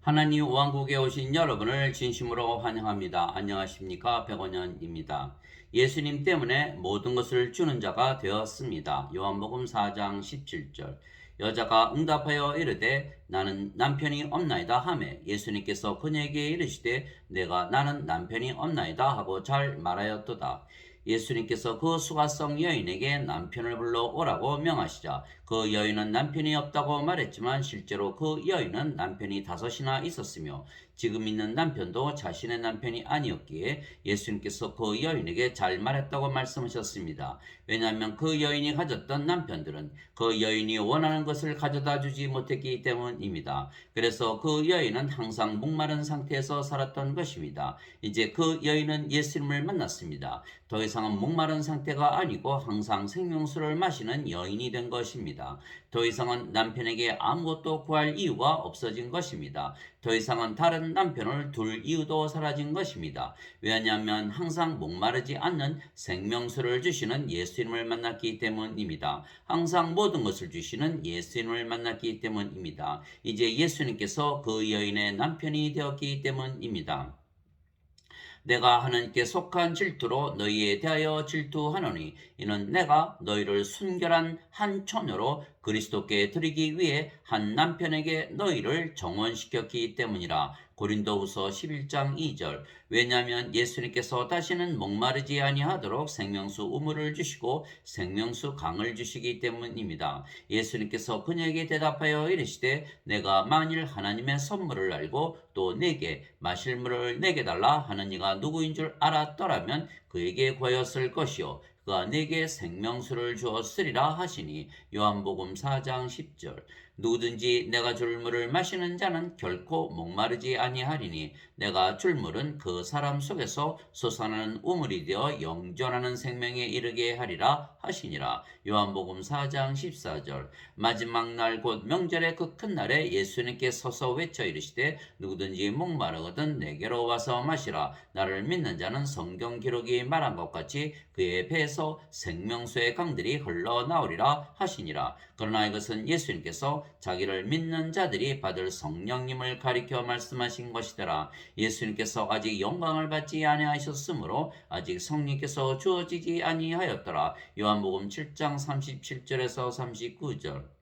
하나님 왕국에 오신 여러분을 진심으로 환영합니다. 안녕하십니까? 백원현입니다. 예수님 때문에 모든 것을 주는 자가 되었습니다. 요한복음 4장 17절. 여자가 응답하여 이르되 나는 남편이 없나이다 하매 예수님께서 그녀에게 이르시되 나는 남편이 없나이다 하고 잘 말하였도다. 예수님께서 그 수가성 여인에게 남편을 불러 오라고 명하시자 그 여인은 남편이 없다고 말했지만 실제로 그 여인은 남편이 다섯이나 있었으며 지금 있는 남편도 자신의 남편이 아니었기에 예수님께서 그 여인에게 잘 말했다고 말씀하셨습니다. 왜냐하면 그 여인이 가졌던 남편들은 그 여인이 원하는 것을 가져다 주지 못했기 때문입니다. 그래서 그 여인은 항상 목마른 상태에서 살았던 것입니다. 이제 그 여인은 예수님을 만났습니다. 더 이상은 목마른 상태가 아니고 항상 생명수를 마시는 여인이 된 것입니다. 더 이상은 남편에게 아무것도 구할 이유가 없어진 것입니다. 더 이상은 다른 남편을 둘 이유도 사라진 것입니다. 왜냐하면 항상 목마르지 않는 생명수를 주시는 예수님을 만났기 때문입니다. 항상 모든 것을 주시는 예수님을 만났기 때문입니다. 이제 예수님께서 그 여인의 남편이 되었기 때문입니다. 내가 하나님께 속한 질투로 너희에 대하여 질투하노니 이는 내가 너희를 순결한 한 처녀로 그리스도께 드리기 위해 한 남편에게 너희를 정원시켰기 때문이라. 고린도후서 11장 2절. 왜냐하면 예수님께서 다시는 목마르지 아니하도록 생명수 우물을 주시고 생명수 강을 주시기 때문입니다. 예수님께서 그녀에게 대답하여 이르시되 내가 만일 하나님의 선물을 알고 또 내게 마실 물을 내게 달라 하는 이가 누구인 줄 알았더라면 그에게 구하였을 것이요 그가 내게 생명수를 주었으리라 하시니. 요한복음 4장 10절. 누구든지 내가 줄 물을 마시는 자는 결코 목마르지 아니하리니 내가 줄 물은 그 사람 속에서 솟아나는 우물이 되어 영존하는 생명에 이르게 하리라 하시니라. 요한복음 4장 14절. 마지막 날 곧 명절의 그 큰 날에 예수님께 서서 외쳐 이르시되 누구든지 목마르거든 내게로 와서 마시라. 나를 믿는 자는 성경 기록이 말한 것 같이 그의 배에서 생명수의 강들이 흘러나오리라 하시니라. 그러나 이것은 예수님께서 자기를 믿는 자들이 받을 성령님을 가리켜 말씀하신 것이더라. 예수님께서 아직 영광을 받지 아니하셨으므로 아직 성령께서 주어지지 아니하였더라. 요한복음 7장 37절에서 39절.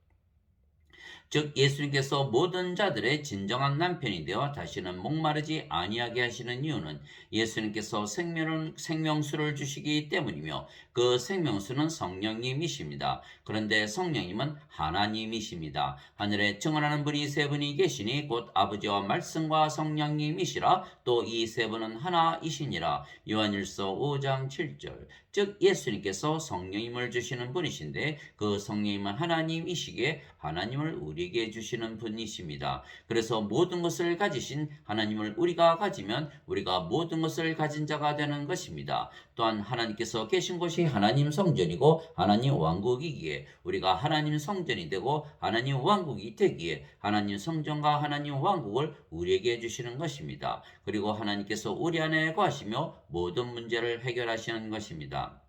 즉 예수님께서 모든 자들의 진정한 남편이 되어 다시는 목마르지 아니하게 하시는 이유는 예수님께서 생명수를 주시기 때문이며 그 생명수는 성령님이십니다. 그런데 성령님은 하나님이십니다. 하늘에 증언하는 분이 세 분이 계시니 곧 아버지와 말씀과 성령님이시라. 또 이 세 분은 하나이시니라. 요한일서 5장 7절. 즉 예수님께서 성령님을 주시는 분이신데 그 성령님은 하나님이시기에 하나님을 우리에게 주시는 분이십니다. 그래서 모든 것을 가지신 하나님을 우리가 가지면 우리가 모든 것을 가진 자가 되는 것입니다. 또한 하나님께서 계신 곳이 하나님 성전이고 하나님 왕국이기에 우리가 하나님 성전이 되고 하나님 왕국이 되기에 하나님 성전과 하나님 왕국을 우리에게 주시는 것입니다. 그리고 하나님께서 우리 안에 거하시며 모든 문제를 해결하시는 것입니다.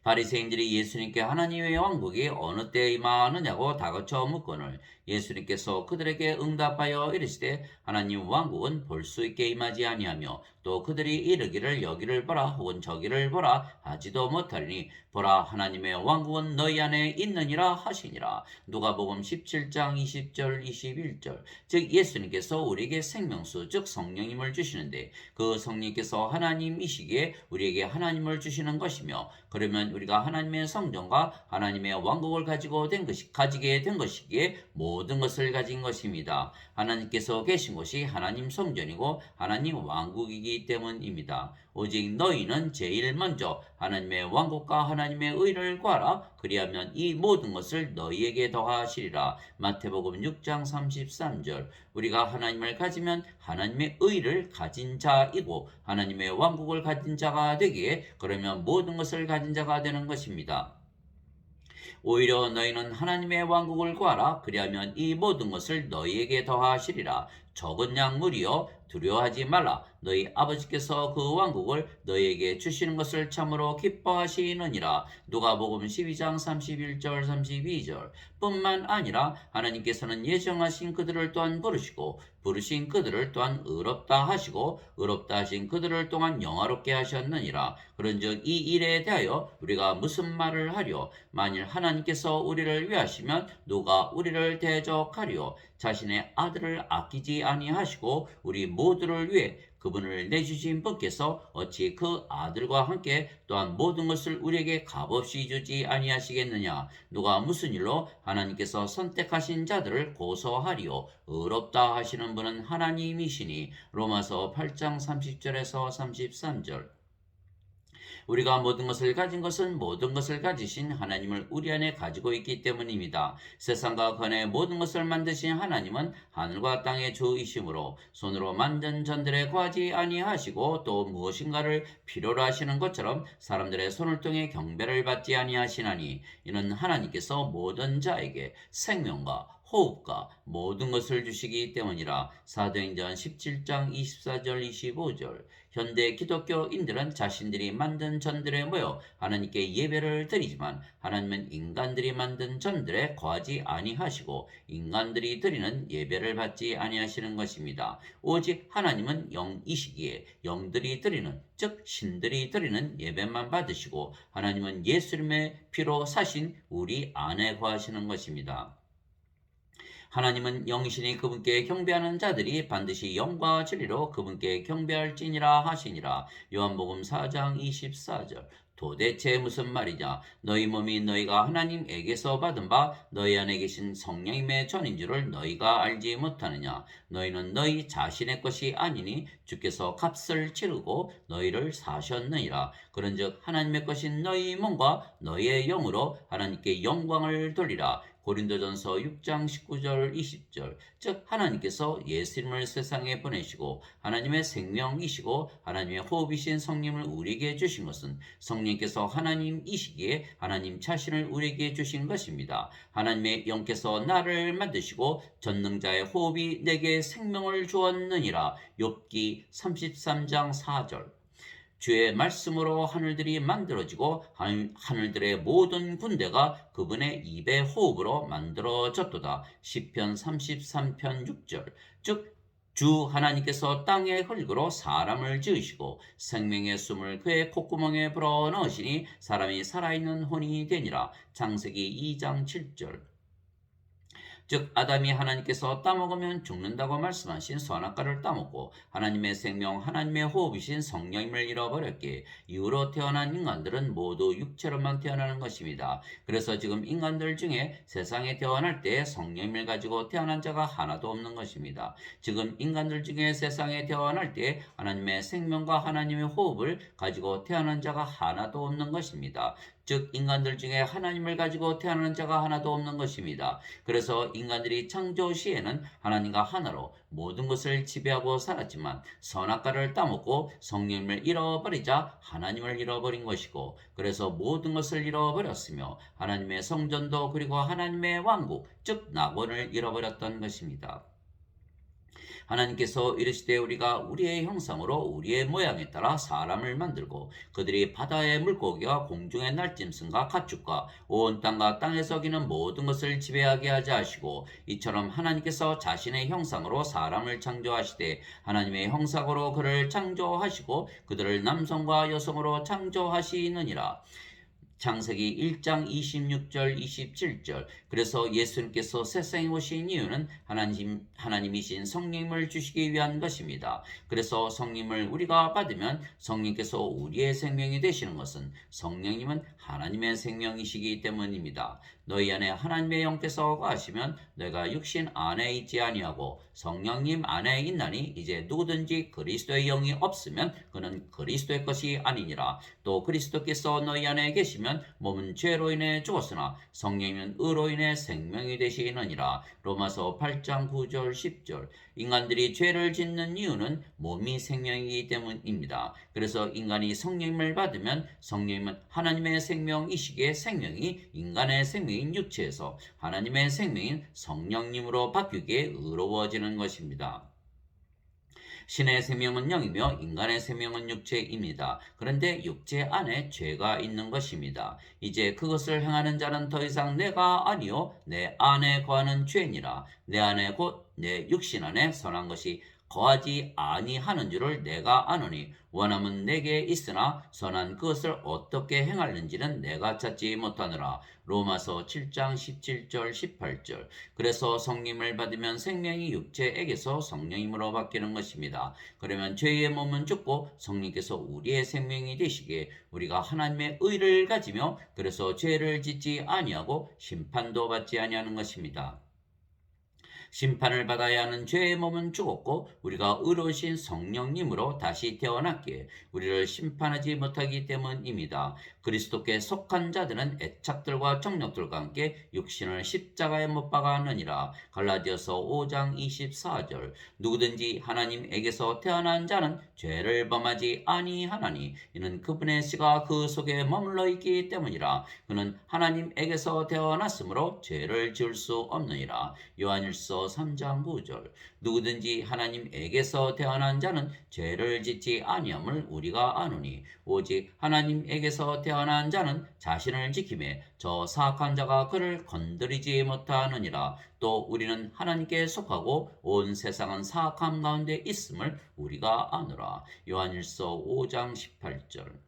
바리새인들이 예수님께 하나님의 왕국이 어느 때에 임하느냐고 다그쳐 묻거늘 예수님께서 그들에게 응답하여 이르시되 하나님 왕국은 볼 수 있게 임하지 아니하며 또 그들이 이르기를 여기를 보라 혹은 저기를 보라 하지도 못하리니 보라 하나님의 왕국은 너희 안에 있느니라 하시니라. 누가복음 17장 20절 21절. 즉 예수님께서 우리에게 생명수 즉 성령님을 주시는데 그 성령께서 하나님이시기에 우리에게 하나님을 주시는 것이며 그러면 우리가 하나님의 성전과 하나님의 왕국을 가지게 된 것이기에 모든 것을 가진 것입니다. 하나님께서 계신 곳이 하나님 성전이고 하나님 왕국이기 때문입니다. 오직 너희는 제일 먼저 하나님의 왕국과 하나님의 의를 구하라. 그리하면 이 모든 것을 너희에게 더하시리라. 마태복음 6장 33절. 우리가 하나님을 가지면 하나님의 의를 가진 자이고 하나님의 왕국을 가진 자가 되기에 그러면 모든 것을 가진 자가 되는 것입니다. 오히려 너희는 하나님의 왕국을 구하라. 그리하면 이 모든 것을 너희에게 더하시리라. 적은 양 무리여 두려워하지 말라. 너희 아버지께서 그 왕국을 너희에게 주시는 것을 참으로 기뻐하시느니라. 누가복음 12장 31절 32절. 뿐만 아니라 하나님께서는 예정하신 그들을 또한 부르시고 부르신 그들을 또한 의롭다 하시고 의롭다 하신 그들을 또한 영화롭게 하셨느니라. 그런즉 이 일에 대하여 우리가 무슨 말을 하리요? 만일 하나님께서 우리를 위하시면 누가 우리를 대적하리요? 자신의 아들을 아끼지 아니하시고 우리 모두를 위해 그분을 내주신 분께서 어찌 그 아들과 함께 또한 모든 것을 우리에게 값없이 주지 아니하시겠느냐? 누가 무슨 일로 하나님께서 선택하신 자들을 고소하리요? 의롭다 하시는 분은 하나님이시니. 로마서 8장 30절에서 33절. 우리가 모든 것을 가진 것은 모든 것을 가지신 하나님을 우리 안에 가지고 있기 때문입니다. 세상과 건의 모든 것을 만드신 하나님은 하늘과 땅의 주이시므로 손으로 만든 전들에 구하지 아니하시고 또 무엇인가를 필요로 하시는 것처럼 사람들의 손을 통해 경배를 받지 아니하시나니 이는 하나님께서 모든 자에게 생명과 호흡과 모든 것을 주시기 때문이라. 사도행전 17장 24절 25절. 현대 기독교인들은 자신들이 만든 전들에 모여 하나님께 예배를 드리지만 하나님은 인간들이 만든 전들에 거하지 아니하시고 인간들이 드리는 예배를 받지 아니하시는 것입니다. 오직 하나님은 영이시기에 영들이 드리는 즉 신들이 드리는 예배만 받으시고 하나님은 예수님의 피로 사신 우리 안에 거하시는 것입니다. 하나님은 영이시니 그분께 경배하는 자들이 반드시 영과 진리로 그분께 경배할지니라 하시니라. 요한복음 4장 24절. 도대체 무슨 말이냐? 너희 몸이 너희가 하나님에게서 받은 바 너희 안에 계신 성령님의 전인 줄을 너희가 알지 못하느냐? 너희는 너희 자신의 것이 아니니 주께서 값을 치르고 너희를 사셨느니라. 그런즉 하나님의 것인 너희 몸과 너희의 영으로 하나님께 영광을 돌리라. 고린도전서 6장 19절 20절. 즉 하나님께서 예수님을 세상에 보내시고 하나님의 생명이시고 하나님의 호흡이신 성령을 우리에게 주신 것은 성령께서 하나님이시기에 하나님 자신을 우리에게 주신 것입니다. 하나님의 영께서 나를 만드시고 전능자의 호흡이 내게 생명을 주었느니라. 욥기 33장 4절. 주의 말씀으로 하늘들이 만들어지고 하늘들의 모든 군대가 그분의 입의 호흡으로 만들어졌도다. 시편 33편 6절. 즉 주 하나님께서 땅의 흙으로 사람을 지으시고 생명의 숨을 그의 콧구멍에 불어넣으시니 사람이 살아있는 혼이 되니라. 창세기 2장 7절. 즉 아담이 하나님께서 따먹으면 죽는다고 말씀하신 선악과를 따먹고 하나님의 생명 하나님의 호흡이신 성령님을 잃어버렸기에 이후로 태어난 인간들은 모두 육체로만 태어나는 것입니다. 그래서 지금 인간들 중에 세상에 태어날 때 성령님을 가지고 태어난 자가 하나도 없는 것입니다. 지금 인간들 중에 세상에 태어날 때 하나님의 생명과 하나님의 호흡을 가지고 태어난 자가 하나도 없는 것입니다. 즉 인간들 중에 하나님을 가지고 태어난 자가 하나도 없는 것입니다. 그래서 인간들이 창조 시에는 하나님과 하나로 모든 것을 지배하고 살았지만 선악과를 따먹고 성령님을 잃어버리자 하나님을 잃어버린 것이고 그래서 모든 것을 잃어버렸으며 하나님의 성전도 그리고 하나님의 왕국 즉 낙원을 잃어버렸던 것입니다. 하나님께서 이르시되 우리가 우리의 형상으로 우리의 모양에 따라 사람을 만들고 그들이 바다의 물고기와 공중의 날짐승과 가축과 온 땅과 땅에서 기는 모든 것을 지배하게 하자 하시고 이처럼 하나님께서 자신의 형상으로 사람을 창조하시되 하나님의 형상으로 그를 창조하시고 그들을 남성과 여성으로 창조하시느니라. 창세기 1장 26절 27절. 그래서 예수님께서 세상에 오신 이유는 하나님이신 성령님을 주시기 위한 것입니다. 그래서 성령님을 우리가 받으면 성령께서 우리의 생명이 되시는 것은 성령님은 하나님의 생명이시기 때문입니다. 너희 안에 하나님의 영께서 거하시면 너희가 육신 안에 있지 아니하고 성령님 안에 있나니 이제 누구든지 그리스도의 영이 없으면 그는 그리스도의 것이 아니니라. 또 그리스도께서 너희 안에 계시면 몸은 죄로 인해 죽었으나 성령님은 의로 인해 생명이 되시느니라. 로마서 8장 9절 10절. 인간들이 죄를 짓는 이유는 몸이 생명이기 때문입니다. 그래서 인간이 성령님을 받으면 성령님은 하나님의 생명이시기에 생명이 인간의 생명인 육체에서 하나님의 생명인 성령님으로 바뀌기에 의로워지는 것입니다. 신의 생명은 영이며 인간의 생명은 육체입니다. 그런데 육체 안에 죄가 있는 것입니다. 이제 그것을 행하는 자는 더 이상 내가 아니요 내 안에 거하는 죄니라. 내 안에 곧 내 육신 안에 선한 것이 거하지 아니하는 줄을 내가 아노니 원함은 내게 있으나 선한 그것을 어떻게 행하는지는 내가 찾지 못하노라. 로마서 7장 17절 18절. 그래서 성령을 받으면 생명이 육체에게서 성령님으로 바뀌는 것입니다. 그러면 죄의 몸은 죽고 성령께서 우리의 생명이 되시기에 우리가 하나님의 의를 가지며 그래서 죄를 짓지 아니하고 심판도 받지 아니하는 것입니다. 심판을 받아야 하는 죄의 몸은 죽었고 우리가 의로우신 성령님으로 다시 태어났기에 우리를 심판하지 못하기 때문입니다. 그리스도께 속한 자들은 애착들과 정욕들과 함께 육신을 십자가에 못 박았느니라. 갈라디아서 5장 24절. 누구든지 하나님에게서 태어난 자는 죄를 범하지 아니하나니 이는 그분의 씨가 그 속에 머물러 있기 때문이라. 그는 하나님에게서 태어났으므로 죄를 지을 수 없느니라. 요한일서 3장 9절. 누구든지 하나님에게서 태어난 자는 죄를 짓지 아니함을 우리가 아노니 오직 하나님에게서 태어난 자는 자신을 지킴에 저 사악한 자가 그를 건드리지 못하느니라. 또 우리는 하나님께 속하고 온 세상은 사악함 가운데 있음을 우리가 아노라. 요한일서 5장 18절.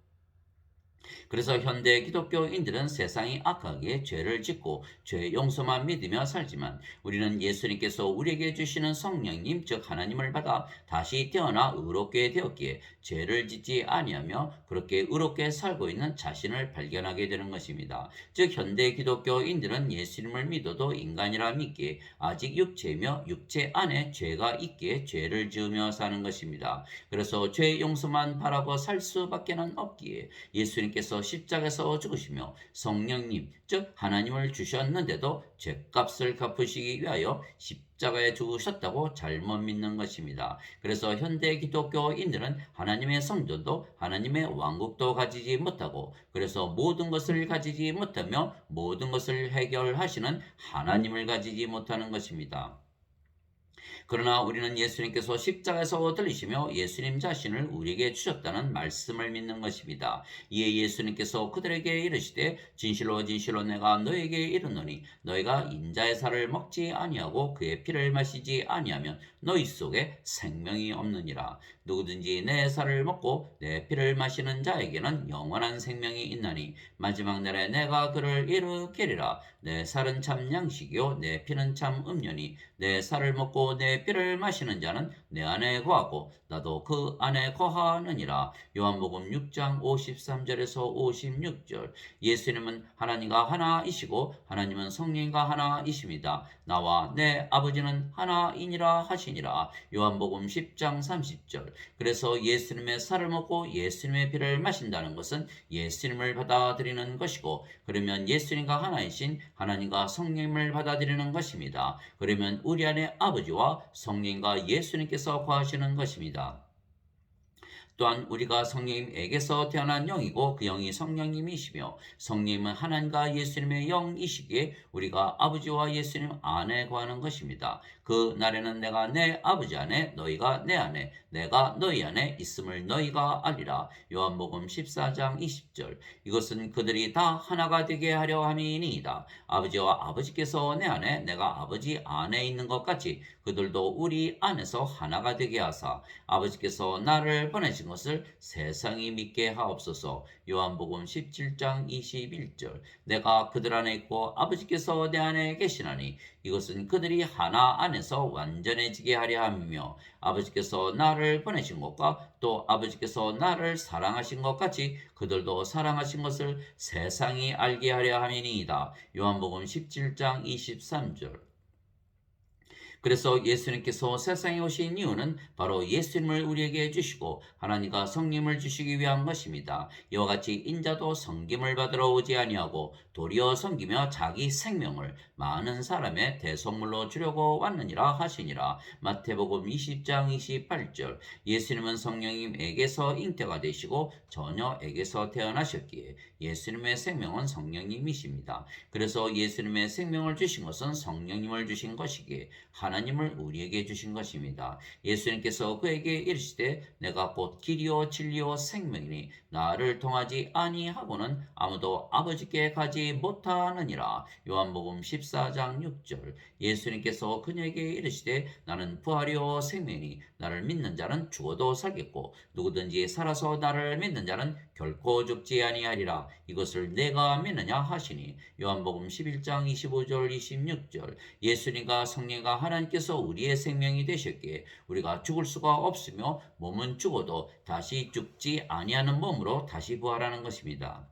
그래서 현대 기독교인들은 세상이 악하기에 죄를 짓고 죄 용서만 믿으며 살지만 우리는 예수님께서 우리에게 주시는 성령님 즉 하나님을 받아 다시 태어나 의롭게 되었기에 죄를 짓지 아니하며 그렇게 의롭게 살고 있는 자신을 발견하게 되는 것입니다. 즉 현대 기독교인들은 예수님을 믿어도 인간이라 믿기에 아직 육체이며 육체 안에 죄가 있기에 죄를 지으며 사는 것입니다. 그래서 죄 용서만 바라고 살 수밖에는 없기에 예수님께서 십자가에서 죽으시며 성령님 즉 하나님을 주셨는데도 죄값을 갚으시기 위하여 십자가에 죽으셨다고 잘못 믿는 것입니다. 그래서 현대 기독교인들은 하나님의 성전도 하나님의 왕국도 가지지 못하고 그래서 모든 것을 가지지 못하며 모든 것을 해결하시는 하나님을 가지지 못하는 것입니다. 그러나 우리는 예수님께서 십자가에서 들리시며 예수님 자신을 우리에게 주셨다는 말씀을 믿는 것입니다. 이에 예수님께서 그들에게 이르시되 진실로 진실로 내가 너에게 이르노니 너희가 인자의 살을 먹지 아니하고 그의 피를 마시지 아니하면 너희 속에 생명이 없느니라. 누구든지 내 살을 먹고 내 피를 마시는 자에게는 영원한 생명이 있나니 마지막 날에 내가 그를 일으키리라. 내 살은 참 양식이요 내 피는 참 음료니 내 살을 먹고 내 피를 마시는 자는 내 안에 거하고 나도 그 안에 거하느니라. 요한복음 6장 53절에서 56절. 예수님은 하나님과 하나이시고 하나님은 성령과 하나이십니다. 나와 내 아버지는 하나이니라 하시니라. 요한복음 10장 30절. 그래서 예수님의 살을 먹고 예수님의 피를 마신다는 것은 예수님을 받아들이는 것이고 그러면 예수님과 하나이신 하나님과 성령님을 받아들이는 것입니다. 그러면 우리 안에 아버지와 성령과 예수님께서 거하시는 것입니다. 또한 우리가 성령님에게서 태어난 영이고 그 영이 성령님이시며 성령님은 하나님과 예수님의 영이시기에 우리가 아버지와 예수님 안에 거하는 것입니다. 그 날에는 내가 내 아버지 안에 너희가 내 안에 내가 너희 안에 있음을 너희가 알리라. 요한복음 14장 20절. 이것은 그들이 다 하나가 되게 하려 함이니이다. 아버지와 아버지께서 내 안에 내가 아버지 안에 있는 것 같이 그들도 우리 안에서 하나가 되게 하사 아버지께서 나를 보내신 것을 세상이 믿게 하옵소서. 요한복음 17장 21절. 내가 그들 안에 있고 아버지께서 내 안에 계시나니 이것은 그들이 하나 안에서 완전해지게 하려 함이며 아버지께서 나를 보내신 것과 또 아버지께서 나를 사랑하신 것 같이 그들도 사랑하신 것을 세상이 알게 하려 함이니이다. 요한복음 17장 23절. 그래서 예수님께서 세상에 오신 이유는 바로 예수님을 우리에게 주시고 하나님과 성령을 주시기 위한 것입니다. 이와 같이 인자도 섬김을 받으러 오지 아니하고 도리어 섬기며 자기 생명을 많은 사람의 대속물로 주려고 왔느니라 하시니라. 마태복음 20장 28절. 예수님은 성령님에게서 잉태가 되시고 처녀에게서 태어나셨기에 예수님의 생명은 성령님이십니다. 그래서 예수님의 생명을 주신 것은 성령님을 주신 것이기에 하나님 하나님을 우리에게 주신 것입니다. 예수님께서 그에게 이르시되 내가 곧 길이요 진리요 생명이니 나를 통하지 아니하고는 아무도 아버지께 가지 못하느니라. 요한복음 14장 6절. 예수님께서 그녀에게 이르시되 나는 부활이요 생명이니 나를 믿는 자는 죽어도 살겠고 누구든지 살아서 나를 믿는 자는 결코 죽지 아니하리라. 이것을 내가 믿느냐 하시니. 요한복음 11장 25절 26절. 예수님과 성령과 하나님께서 우리의 생명이 되셨기에 우리가 죽을 수가 없으며 몸은 죽어도 다시 죽지 아니하는 몸으로 다시 부활하는 것입니다.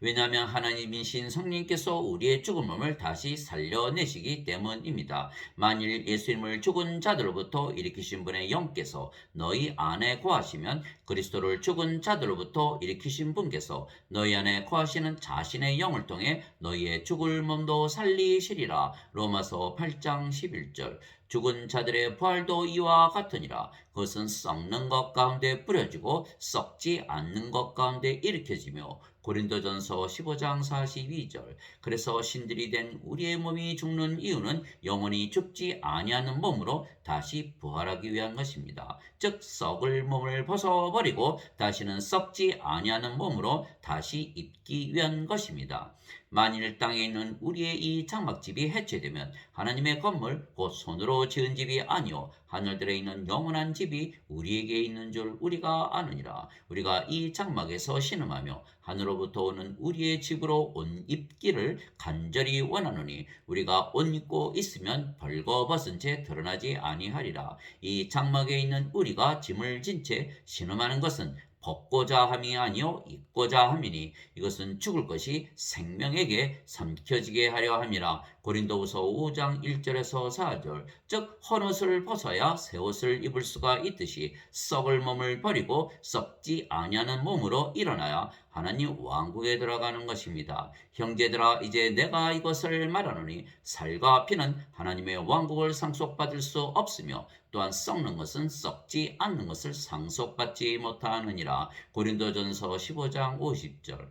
왜냐하면 하나님이신 성령께서 우리의 죽은 몸을 다시 살려내시기 때문입니다. 만일 예수님을 죽은 자들로부터 일으키신 분의 영께서 너희 안에 거하시면 그리스도를 죽은 자들로부터 일으키신 분께서 너희 안에 거하시는 자신의 영을 통해 너희의 죽을 몸도 살리시리라. 로마서 8장 11절. 죽은 자들의 부활도 이와 같으니라. 그것은 썩는 것 가운데 뿌려지고 썩지 않는 것 가운데 일으켜지며. 고린도전서 15장 42절. 그래서 신들이 된 우리의 몸이 죽는 이유는 영원히 죽지 아니하는 몸으로 다시 부활하기 위한 것입니다. 즉 썩을 몸을 벗어버리고 다시는 썩지 아니하는 몸으로 다시 입기 위한 것입니다. 만일 땅에 있는 우리의 이 장막집이 해체되면 하나님의 건물 곧 손으로 지은 집이 아니요 하늘들에 있는 영원한 집이 우리에게 있는 줄 우리가 아느니라. 우리가 이 장막에서 신음하며 하늘로부터 오는 우리의 집으로 옷 입기를 간절히 원하노니 우리가 옷 입고 있으면 벌거벗은 채 드러나지 아니하리라. 이 장막에 있는 우리가 짐을 진 채 신음하는 것은 벗고자 함이 아니요 입고자 함이니 이것은 죽을 것이 생명에게 삼켜지게 하려 함이라. 고린도후서 5장 1절에서 4절. 즉 헌옷을 벗어야 새 옷을 입을 수가 있듯이 썩을 몸을 버리고 썩지 아니하는 몸으로 일어나야 하나님 왕국에 들어가는 것입니다. 형제들아 이제 내가 이것을 말하노니 살과 피는 하나님의 왕국을 상속받을 수 없으며 또한 썩는 것은 썩지 않는 것을 상속받지 못하느니라. 고린도전서 15장 50절.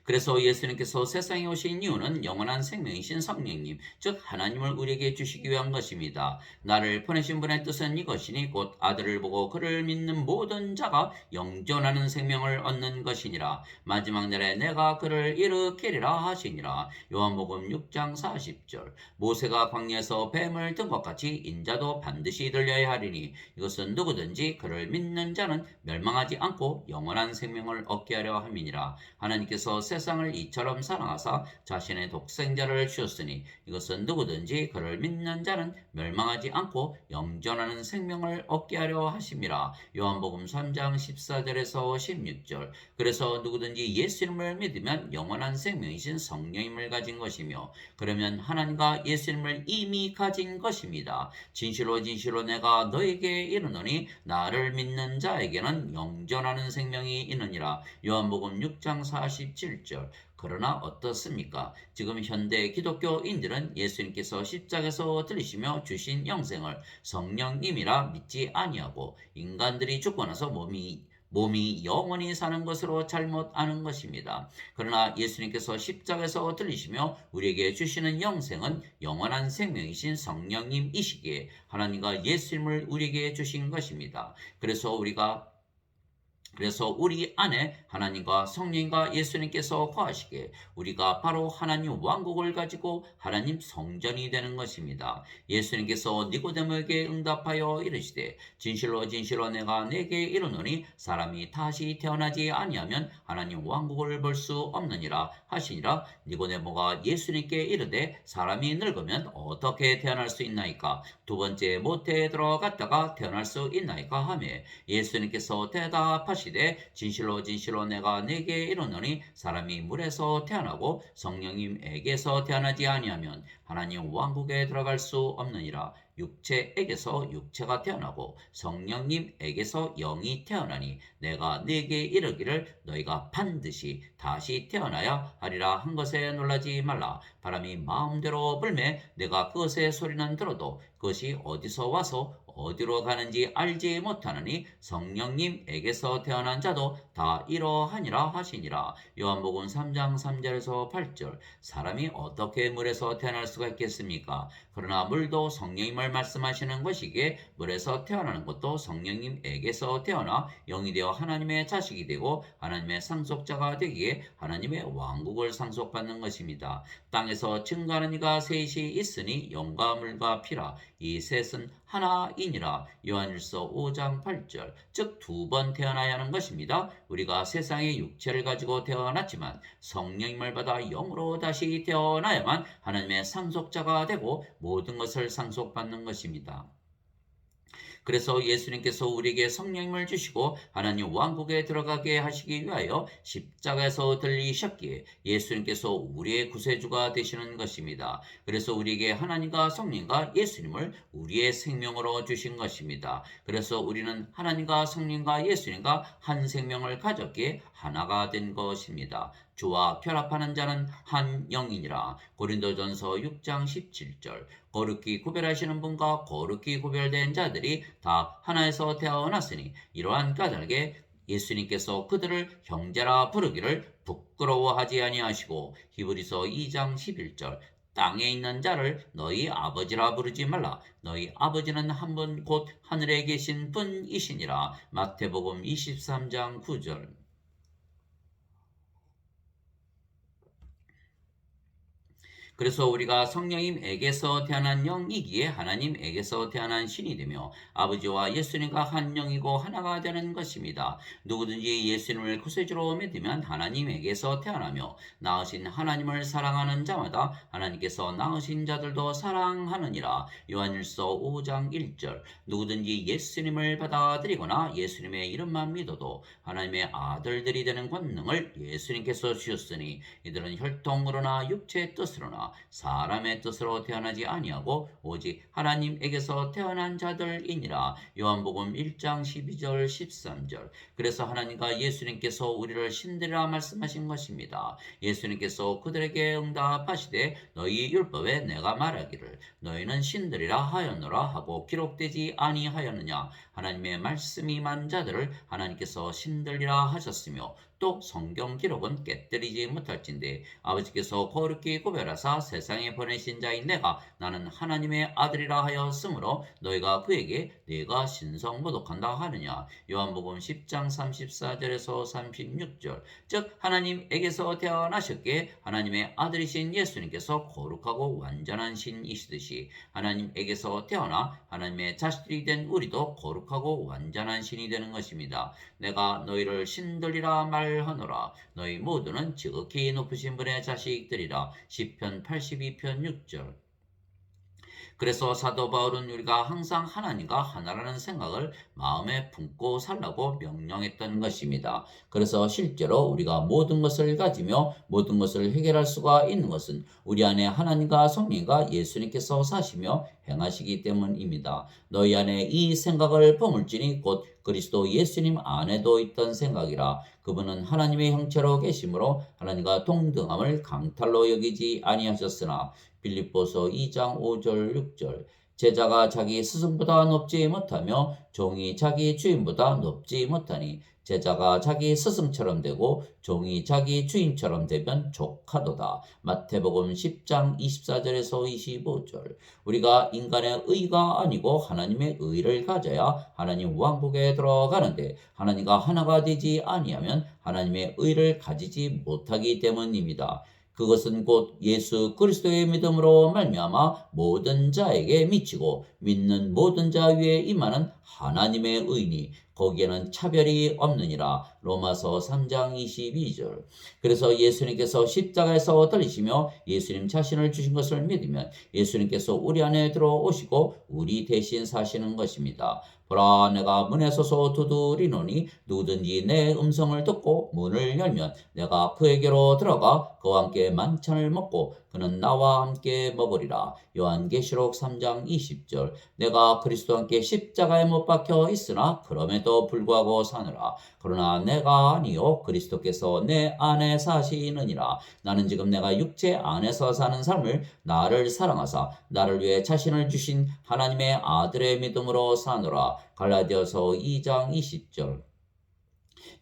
그래서 예수님께서 세상에 오신 이유는 영원한 생명이신 성령님, 즉 하나님을 우리에게 주시기 위한 것입니다. 나를 보내신 분의 뜻은 이것이니 곧 아들을 보고 그를 믿는 모든 자가 영존하는 생명을 얻는 것이니라. 마지막 날에 내가 그를 일으키리라 하시니라. 요한복음 6장 40절. 모세가 광야에서 뱀을 든 것 같이 인자도 반드시 들려야 하리니 이것은 누구든지 그를 믿는 자는 멸망하지 않고 영원한 생명을 얻게 하려 함이니라. 하나님께서 세상을 이처럼 사랑하사 자신의 독생자를 주셨으니 이것은 누구든지 그를 믿는 자는 멸망하지 않고 영존하는 생명을 얻게 하려 하심이라. 요한복음 3장 14절에서 16절. 그래서 누구든지 예수님을 믿으면 영원한 생명이신 성령님을 가진 것이며 그러면 하나님과 예수님을 이미 가진 것입니다. 진실로 진실로 내가 너에게 이르노니 나를 믿는 자에게는 영존하는 생명이 있느니라. 요한복음 6장 47절. 그러나 어떻습니까? 지금 현대 기독교인들은 예수님께서 십자가에서 들리시며 주신 영생을 성령님이라 믿지 아니하고 인간들이 죽고 나서 몸이 영원히 사는 것으로 잘못 아는 것입니다. 그러나 예수님께서 십자가에서 들리시며 우리에게 주시는 영생은 영원한 생명이신 성령님이시기에 하나님과 예수님을 우리에게 주신 것입니다. 그래서 우리 안에 하나님과 성령과 예수님께서 거하시기에 우리가 바로 하나님 왕국을 가지고 하나님 성전이 되는 것입니다. 예수님께서 니고데모에게 응답하여 이르시되 진실로 진실로 내가 내게 이르노니 사람이 다시 태어나지 아니하면 하나님 왕국을 볼 수 없느니라 하시니라. 니고데모가 예수님께 이르되 사람이 늙으면 어떻게 태어날 수 있나이까? 두 번째 모태에 들어갔다가 태어날 수 있나이까 하며 예수님께서 대답하시되 진실로 진실로 내가 네게 이르노니 사람이 물에서 태어나고 성령님에게서 태어나지 아니하면 하나님 왕국에 들어갈 수 없느니라. 육체에게서 육체가 태어나고 성령님에게서 영이 태어나니 내가 네게 이르기를 너희가 반드시 다시 태어나야 하리라 한 것에 놀라지 말라. 바람이 마음대로 불매 내가 그것의 소리는 들어도 그것이 어디서 와서 어디로 가는지 알지 못하느니 성령님에게서 태어난 자도 다 이러하니라 하시니라. 요한복음 3장 3절에서 8절. 사람이 어떻게 물에서 태어날 수가 있겠습니까? 그러나 물도 성령님을 말씀하시는 것이기에 물에서 태어나는 것도 성령님에게서 태어나 영이 되어 하나님의 자식이 되고 하나님의 상속자가 되기에 하나님의 왕국을 상속받는 것입니다. 땅에서 증거하는 이가 셋이 있으니 영과 물과 피라. 이 셋은 하나이니라. 요한일서 5장 8절. 즉 두 번 태어나야 하는 것입니다. 우리가 세상의 육체를 가지고 태어났지만 성령님을 받아 영으로 다시 태어나야만 하나님의 상속자가 되고 모든 것을 상속받는 것입니다. 그래서 예수님께서 우리에게 성령님을 주시고 하나님 왕국에 들어가게 하시기 위하여 십자가에서 들리셨기에 예수님께서 우리의 구세주가 되시는 것입니다. 그래서 우리에게 하나님과 성령과 예수님을 우리의 생명으로 주신 것입니다. 그래서 우리는 하나님과 성령과 예수님과 한 생명을 가졌기에 하나가 된 것입니다. 주와 결합하는 자는 한 영이니라. 고린도전서 6장 17절. 거룩히 구별하시는 분과 거룩히 구별된 자들이 다 하나에서 태어났으니 이러한 까닭에 예수님께서 그들을 형제라 부르기를 부끄러워하지 아니하시고 히브리서 2장 11절. 땅에 있는 자를 너희 아버지라 부르지 말라. 너희 아버지는 한 분 곧 하늘에 계신 분이시니라. 마태복음 23장 9절. 그래서 우리가 성령님에게서 태어난 영이기에 하나님에게서 태어난 신이 되며 아버지와 예수님과 한 영이고 하나가 되는 것입니다. 누구든지 예수님을 구세주로 믿으면 하나님에게서 태어나며 낳으신 하나님을 사랑하는 자마다 하나님께서 낳으신 자들도 사랑하느니라. 요한일서 5장 1절. 누구든지 예수님을 받아들이거나 예수님의 이름만 믿어도 하나님의 아들들이 되는 권능을 예수님께서 주셨으니 이들은 혈통으로나 육체의 뜻으로나 사람의 뜻으로 태어나지 아니하고 오직 하나님에게서 태어난 자들이니라. 요한복음 1장 12절 13절. 그래서 하나님과 예수님께서 우리를 신들이라 말씀하신 것입니다. 예수님께서 그들에게 응답하시되 너희 율법에 내가 말하기를 너희는 신들이라 하였노라 하고 기록되지 아니하였느냐. 하나님의 말씀이 임한 자들을 하나님께서 신들이라 하셨으며 또 성경 기록은 깨뜨리지 못할진대 아버지께서 거룩히 구별하사 세상에 보내신 자인 내가 나는 하나님의 아들이라 하였으므로 너희가 그에게 네가 신성모독한다 하느냐. 요한복음 10장 34절에서 36절. 즉 하나님에게서 태어나셨기에 하나님의 아들이신 예수님께서 거룩하고 완전한 신이시듯이 하나님에게서 태어나 하나님의 자식들이 된 우리도 거룩하고 완전한 신이 되는 것입니다. 내가 너희를 신들이라 말하노라. 너희 모두는 지극히 높으신 분의 자식들이라. 시편 82편 6절. 그래서 사도 바울은 우리가 항상 하나님과 하나라는 생각을 마음에 품고 살라고 명령했던 것입니다. 그래서 실제로 우리가 모든 것을 가지며 모든 것을 해결할 수가 있는 것은 우리 안에 하나님과 성령과 예수님께서 사시며 행하시기 때문입니다. 너희 안에 이 생각을 품을지니 곧 그리스도 예수님 안에도 있던 생각이라. 그분은 하나님의 형체로 계심으로 하나님과 동등함을 강탈로 여기지 아니하셨으나 빌립보서 2장 5절 6절. 제자가 자기 스승보다 높지 못하며 종이 자기 주인보다 높지 못하니 제자가 자기 스승처럼 되고 종이 자기 주인처럼 되면 족하도다. 마태복음 10장 24절에서 25절. 우리가 인간의 의가 아니고 하나님의 의를 가져야 하나님 왕국에 들어가는데 하나님과 하나가 되지 아니하면 하나님의 의를 가지지 못하기 때문입니다. 그것은 곧 예수 그리스도의 믿음으로 말미암아 모든 자에게 미치고 믿는 모든 자 위에 임하는 하나님의 의니 거기에는 차별이 없느니라. 로마서 3장 22절. 그래서 예수님께서 십자가에서 달리시며 예수님 자신을 주신 것을 믿으면 예수님께서 우리 안에 들어오시고 우리 대신 사시는 것입니다. 보라 내가 문에 서서 두드리노니 누구든지 내 음성을 듣고 문을 열면 내가 그에게로 들어가 그와 함께 만찬을 먹고 그는 그는 나와 함께 먹으리라. 요한계시록 3장 20절. 내가 그리스도와 함께 십자가에 못 박혀 있으나 그럼에도 불구하고 사느라. 그러나 내가 아니요 그리스도께서 내 안에 사시느니라. 나는 지금 내가 육체 안에서 사는 삶을 나를 사랑하사 나를 위해 자신을 주신 하나님의 아들의 믿음으로 사노라. 갈라디아서 2장 20절.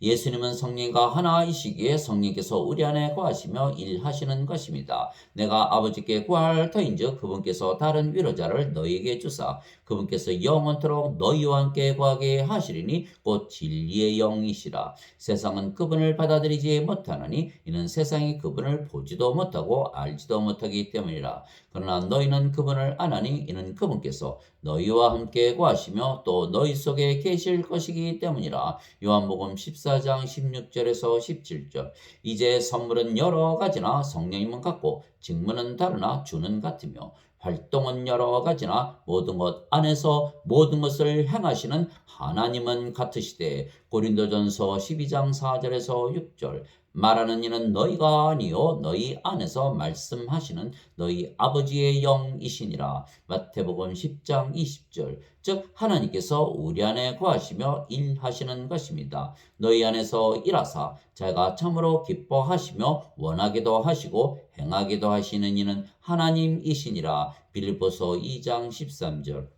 예수님은 성령과 하나이시기에 성령께서 우리 안에 거하시며 일하시는 것입니다. 내가 아버지께 구할 터인즉 그분께서 다른 위로자를 너희에게 주사 그분께서 영원토록 너희와 함께 거하게 하시리니 곧 진리의 영이시라. 세상은 그분을 받아들이지 못하느니 이는 세상이 그분을 보지도 못하고 알지도 못하기 때문이라. 그러나 너희는 그분을 아나니 이는 그분께서 너희와 함께 거하시며 또 너희 속에 계실 것이기 때문이라. 요한복음 14장 16절에서 17절. 이제 선물은 여러 가지나 성령님은 같고 직무는 다르나 주는 같으며 활동은 여러 가지나 모든 것 안에서 모든 것을 행하시는 하나님은 같으시되. 고린도전서 12장 4절에서 6절. 말하는 이는 너희가 아니요 너희 안에서 말씀하시는 너희 아버지의 영이시니라. 마태복음 10장 20절. 즉 하나님께서 우리 안에 거하시며 일하시는 것입니다. 너희 안에서 일하사 자기가 참으로 기뻐하시며 원하기도 하시고 행하기도 하시는 이는 하나님이시니라. 빌립보서 2장 13절.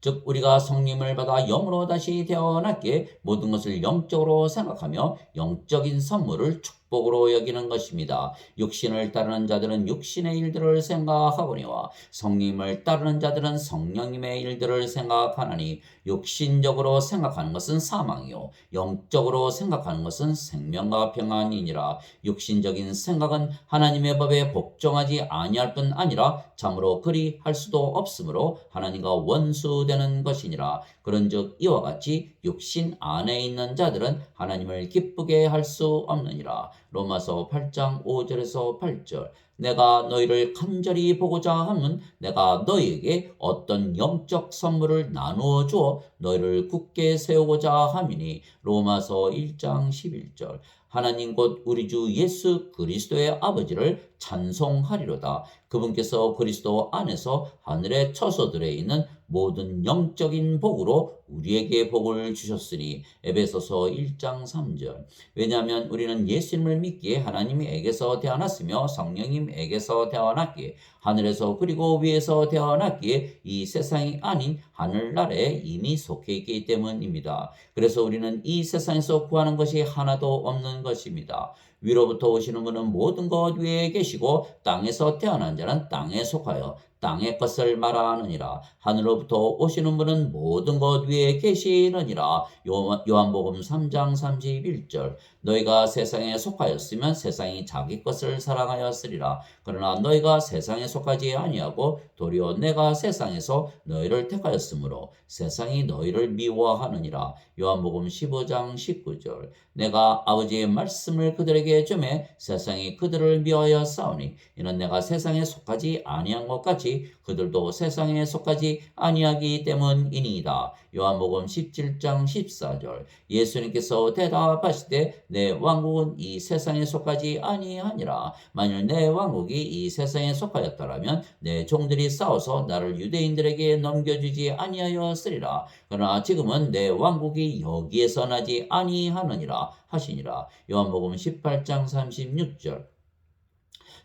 즉 우리가 성령을 받아 영으로 다시 태어났기에 모든 것을 영적으로 생각하며 영적인 선물을 축복으로 여기는 것입니다. 육신을 따르는 자들은 육신의 일들을 생각하거니와 성령을 따르는 자들은 성령님의 일들을 생각하나니 육신적으로 생각하는 것은 사망이요 영적으로 생각하는 것은 생명과 평안이니라. 육신적인 생각은 하나님의 법에 복종하지 아니할 뿐 아니라 참으로 그리 할 수도 없으므로 하나님과 원수되는 것이니라. 그런즉 이와 같이 육신 안에 있는 자들은 하나님을 기쁘게 할 수 없느니라. 로마서 8장 5절에서 8절. 내가 너희를 간절히 보고자 함은 내가 너희에게 어떤 영적 선물을 나누어 주어 너희를 굳게 세우고자 함이니. 로마서 1장 11절. 하나님 곧 우리 주 예수 그리스도의 아버지를 찬송하리로다. 그분께서 그리스도 안에서 하늘의 처소들에 있는 모든 영적인 복으로 우리에게 복을 주셨으니. 에베소서 1장 3절. 왜냐하면 우리는 예수님을 믿기에 하나님에게서 태어났으며 성령님에게서 태어났기에 하늘에서 그리고 위에서 태어났기에 이 세상이 아닌 하늘나라에 이미 속해 있기 때문입니다. 그래서 우리는 이 세상에서 구하는 것이 하나도 없는 것입니다. 위로부터 오시는 분은 모든 것 위에 계시고 땅에서 태어난 자는 땅에 속하여 땅의 것을 말하느니라. 하늘로부터 오시는 분은 모든 것 위에 계시느니라. 요한복음 3장 31절. 너희가 세상에 속하였으면 세상이 자기 것을 사랑하였으리라. 그러나 너희가 세상에 속하지 아니하고 도리어 내가 세상에서 너희를 택하였으므로 세상이 너희를 미워하느니라. 요한복음 15장 19절. 내가 아버지의 말씀을 그들에게 주매 세상이 그들을 미워하여 싸우니 이는 내가 세상에 속하지 아니한 것 같이 그들도 세상에 속하지 아니하기 때문이니이다. 요한복음 17장 14절. 예수님께서 대답하시되 내 왕국은 이 세상에 속하지 아니하니라. 만일 내 왕국이 이 세상에 속하였더라면 내 종들이 싸워서 나를 유대인들에게 넘겨주지 아니하였으리라. 그러나 지금은 내 왕국이 여기에서 나지 아니하느니라 하시니라. 요한복음 18장 36절.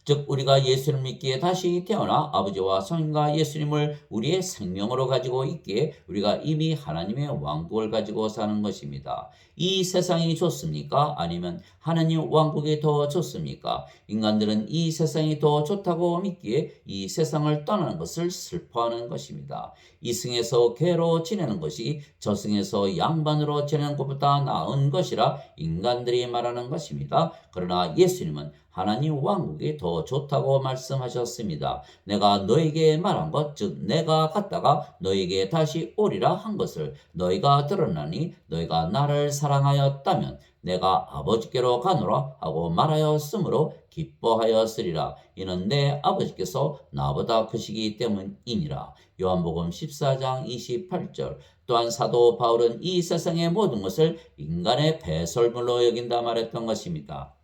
즉 우리가 예수를 믿기에 다시 태어나 아버지와 성령과 예수님을 우리의 생명으로 가지고 있기에 우리가 이미 하나님의 왕국을 가지고 사는 것입니다. 이 세상이 좋습니까? 아니면 하나님 왕국이 더 좋습니까? 인간들은 이 세상이 더 좋다고 믿기에 이 세상을 떠나는 것을 슬퍼하는 것입니다. 이승에서 개로 지내는 것이 저승에서 양반으로 지내는 것보다 나은 것이라 인간들이 말하는 것입니다. 그러나 예수님은 하나님 왕국이 더 좋다고 말씀하셨습니다. 내가 너에게 말한 것, 즉 내가 갔다가 너에게 다시 오리라 한 것을 너희가 들었나니 너희가 나를 사랑하였다면 내가 아버지께로 가노라 하고 말하였으므로 기뻐하였으리라. 이는 내 아버지께서 나보다 크시기 때문이니라. 요한복음 14장 28절. 또한 사도 바울은 이 세상의 모든 것을 인간의 배설물로 여긴다 말했던 것입니다.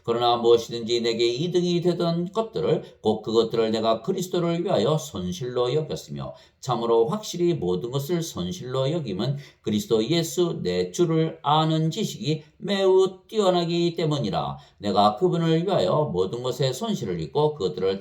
그러나 무엇이든지 내게 이득이 되던 것들을 곧 그것들을 내가 그리스도를 위하여 손실로 여겼으며 참으로 확실히 모든 것을 손실로 여김은 그리스도 예수 내 주를 아는 지식이 매우 뛰어나기 때문이라. 내가 그분을 위하여 모든 것에 손실을 입고 그것들을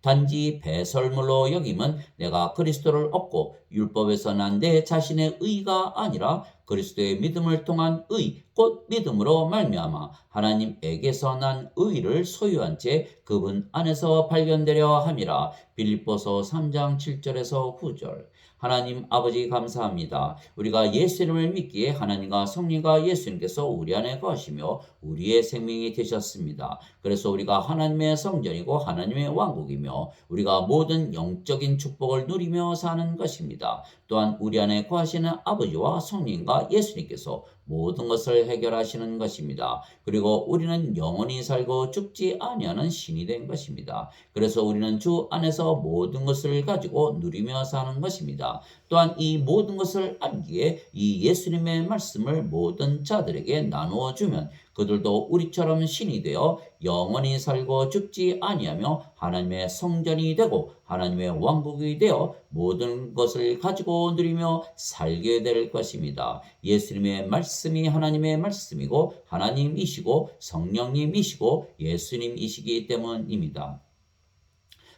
단지 배설물로 여김은 내가 그리스도를 얻고 율법에서 난 내 자신의 의가 아니라 그리스도의 믿음을 통한 의 곧 믿음으로 말미암아 하나님에게서 난 의를 소유한 채 그분 안에서 발견되려 함이라. 빌립보서 3장 7절에서 9절. 하나님 아버지 감사합니다. 우리가 예수님을 믿기에 하나님과 성령과 예수님께서 우리 안에 거하시며 우리의 생명이 되셨습니다. 그래서 우리가 하나님의 성전이고 하나님의 왕국이며 우리가 모든 영적인 축복을 누리며 사는 것입니다. 또한 우리 안에 거하시는 아버지와 성령과 예수님께서 모든 것을 해결하시는 것입니다. 그리고 우리는 영원히 살고 죽지 아니하는 신이 된 것입니다. 그래서 우리는 주 안에서 모든 것을 가지고 누리며 사는 것입니다. 또한 이 모든 것을 알기에 이 예수님의 말씀을 모든 자들에게 나누어 주면 그들도 우리처럼 신이 되어 영원히 살고 죽지 아니하며 하나님의 성전이 되고 하나님의 왕국이 되어 모든 것을 가지고 누리며 살게 될 것입니다. 예수님의 말씀이 하나님의 말씀이고 하나님이시고 성령님이시고 예수님이시기 때문입니다.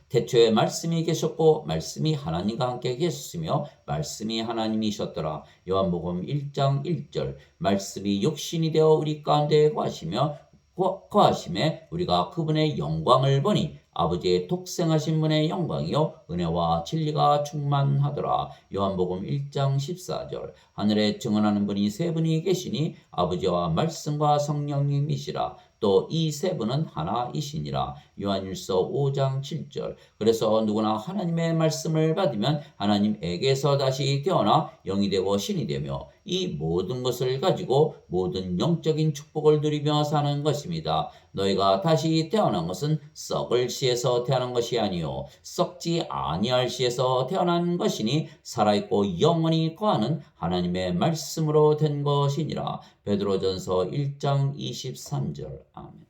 태초에 말씀이 계셨고 말씀이 하나님과 함께 계셨으며 말씀이 하나님이셨더라. 요한복음 1장 1절. 말씀이 육신이 되어 우리 가운데 거하심에 우리가 그분의 영광을 보니 아버지의 독생하신 분의 영광이요 은혜와 진리가 충만하더라. 요한복음 1장 14절. 하늘에 증언하는 분이 세 분이 계시니 아버지와 말씀과 성령님이시라. 또 이 세 분은 하나이시니라. 요한일서 5장 7절. 그래서 누구나 하나님의 말씀을 받으면 하나님에게서 다시 태어나 영이 되고 신이 되며 이 모든 것을 가지고 모든 영적인 축복을 누리며 사는 것입니다. 너희가 다시 태어난 것은 썩을 씨에서 태어난 것이 아니요 썩지 아니할 씨에서 태어난 것이니 살아있고 영원히 거하는 하나님의 말씀으로 된 것이니라. 베드로전서 1장 23절. 아멘.